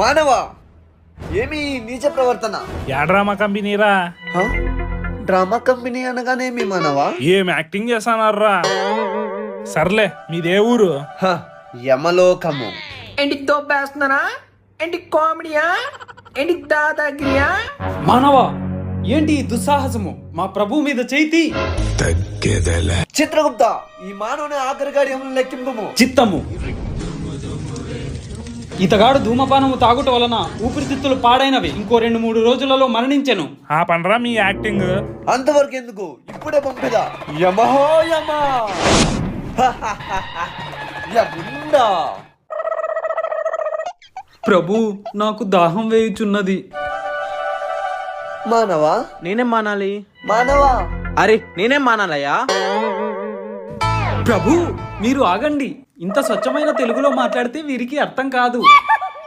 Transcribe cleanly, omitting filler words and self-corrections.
మానవా, ఏమి నీచ ప్రవర్తన? యా డ్రామా కంపెనీరా? డ్రామా కంపెనీ అనగానేమి మానవా? ఏం యాక్టింగ్ చేస్తానారా? సర్లే, మీదే ఊరు? యమలోకము. ఏంటి తోపేస్తున్నారా? ఏంటి కామెడీయా? ఏంటి దాదాగిరియా? మానవా, ఏంటి ఈ దుస్సాహసము? మా ప్రభు మీద చేతి. చిత్రగుప్త, ఈ మానవుని ఆఖరి కార్యములను లెక్కింపము. చిత్తము. ఇతగాడు ధూమపానము తాగుట వలన ఊపిరితిత్తులు పాడైనవి. ఇంకో 2-3 రోజులలో మరణించెను. ఆ పనరా మీ యాక్టింగ్? అంతవరకు ఎందుకు, ఇప్పుడే పంపిదా. యమహో యమా. యముండా. ప్రభు, నాకు దాహం వేయుచున్నది. మానవా, నేనేం మానాలి? మానవా. అరే నేనేం మానాలయ్యా? ప్రభు, మీరు ఆగండి. ఇంత స్వచ్ఛమైన తెలుగులో మాట్లాడితే వీరికి అర్థం కాదు.